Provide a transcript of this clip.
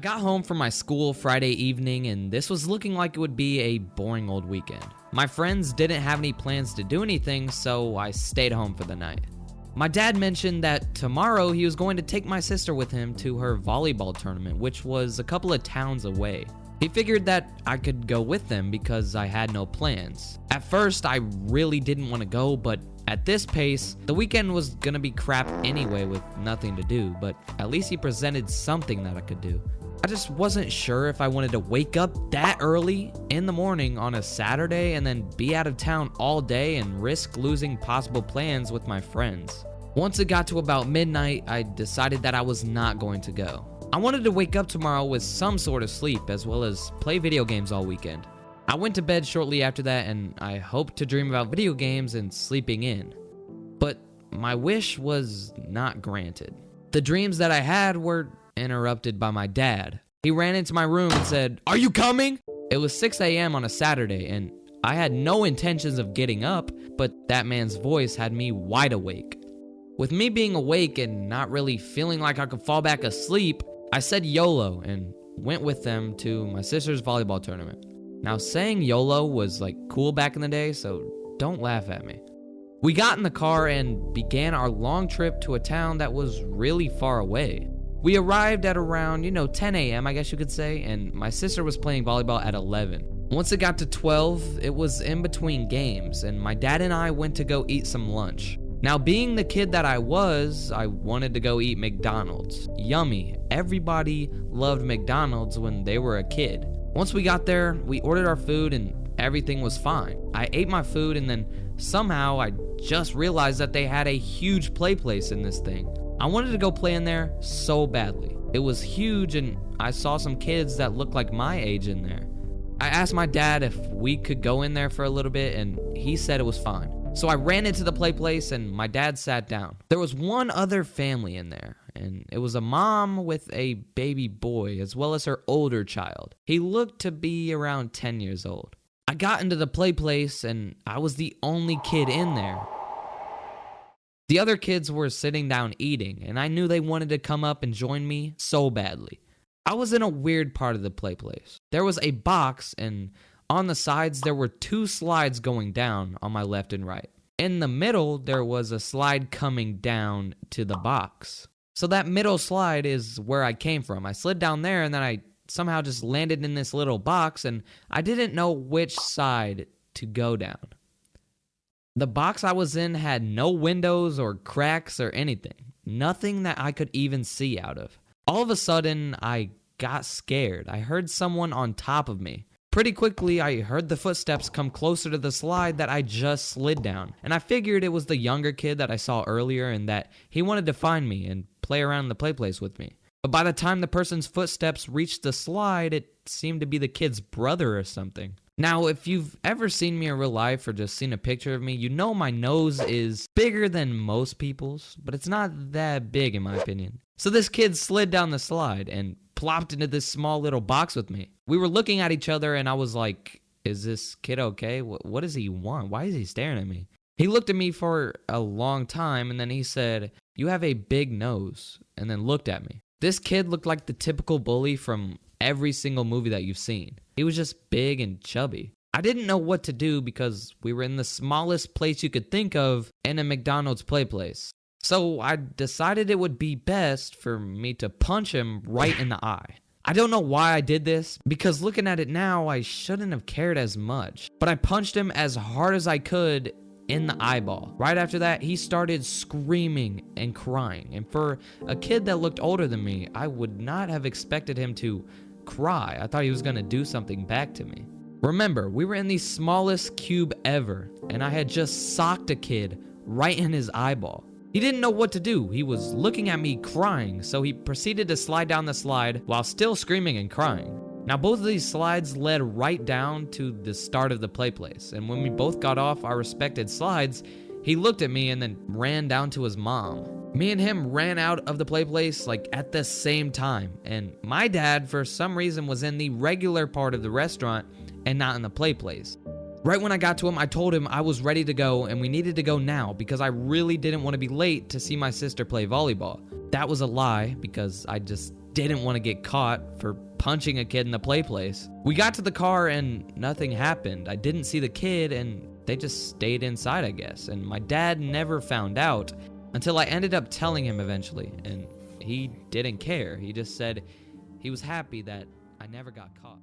got home from my school Friday evening, and this was looking like it would be a boring old weekend. My friends didn't have any plans to do anything, so I stayed home for the night. My dad mentioned that tomorrow he was going to take my sister with him to her volleyball tournament, which was a couple of towns away. He figured that I could go with them because I had no plans. At first, I really didn't want to go, but at this pace, the weekend was gonna be crap anyway with nothing to do, but at least he presented something that I could do. I just wasn't sure if I wanted to wake up that early in the morning on a Saturday and then be out of town all day and risk losing possible plans with my friends. Once it got to about midnight, I decided that I was not going to go. I wanted to wake up tomorrow with some sort of sleep as well as play video games all weekend. I went to bed shortly after that and I hoped to dream about video games and sleeping in. But my wish was not granted. The dreams that I had were interrupted by my dad. He ran into my room and said, "Are you coming?" It was 6 a.m. on a Saturday and I had no intentions of getting up, but that man's voice had me wide awake. With me being awake and not really feeling like I could fall back asleep, I said YOLO and went with them to my sister's volleyball tournament. Now, saying YOLO was like cool back in the day, so don't laugh at me. We got in the car and began our long trip to a town that was really far away. We arrived at around, 10 a.m., I guess you could say, and my sister was playing volleyball at 11. Once it got to 12, it was in between games, and my dad and I went to go eat some lunch. Now, being the kid that I wanted to go eat McDonald's. Yummy. Everybody loved McDonald's when they were a kid. Once we got there, we ordered our food and everything was fine. I ate my food and then somehow I just realized that they had a huge play place in this thing. I wanted to go play in there so badly. It was huge and I saw some kids that looked like my age in there. I asked my dad if we could go in there for a little bit and he said it was fine. So I ran into the play place and my dad sat down. There was one other family in there, and it was a mom with a baby boy as well as her older child. He looked to be around 10 years old. I got into the play place and I was the only kid in there. The other kids were sitting down eating, and I knew they wanted to come up and join me so badly. I was in a weird part of the play place. There was a box, and on the sides, there were 2 slides going down on my left and right. In the middle, there was a slide coming down to the box. So that middle slide is where I came from. I slid down there, and then I somehow just landed in this little box, and I didn't know which side to go down. The box I was in had no windows or cracks or anything. Nothing that I could even see out of. All of a sudden, I got scared. I heard someone on top of me. Pretty quickly, I heard the footsteps come closer to the slide that I just slid down, and I figured it was the younger kid that I saw earlier and that he wanted to find me and play around the play place with me. But by the time the person's footsteps reached the slide, it seemed to be the kid's brother or something. Now, if you've ever seen me in real life or just seen a picture of me, you know my nose is bigger than most people's, but it's not that big in my opinion. So this kid slid down the slide and plopped into this small little box with me. We were looking at each other and I was like, is this kid okay? What does he want? Why is he staring at me? He looked at me for a long time and then he said, "You have a big nose," and then looked at me. This kid looked like the typical bully from every single movie that you've seen. He was just big and chubby. I didn't know what to do because we were in the smallest place you could think of in a McDonald's play place. So I decided it would be best for me to punch him right in the eye. I don't know why I did this, because looking at it now, I shouldn't have cared as much. But I punched him as hard as I could in the eyeball. Right after that, he started screaming and crying. And for a kid that looked older than me, I would not have expected him to cry. I thought he was gonna do something back to me. Remember, we were in the smallest cube ever, and I had just socked a kid right in his eyeball. He didn't know what to do. He was looking at me crying, so he proceeded to slide down the slide while still screaming and crying. Now, both of these slides led right down to the start of the play place, and when we both got off our respected slides, he looked at me and then ran down to his mom. Me and him ran out of the play place like at the same time, and my dad, for some reason, was in the regular part of the restaurant and not in the play place. Right when I got to him, I told him I was ready to go and we needed to go now because I really didn't want to be late to see my sister play volleyball. That was a lie because I just didn't want to get caught for punching a kid in the play place. We got to the car and nothing happened. I didn't see the kid and they just stayed inside, I guess. And my dad never found out until I ended up telling him eventually. And he didn't care. He just said he was happy that I never got caught.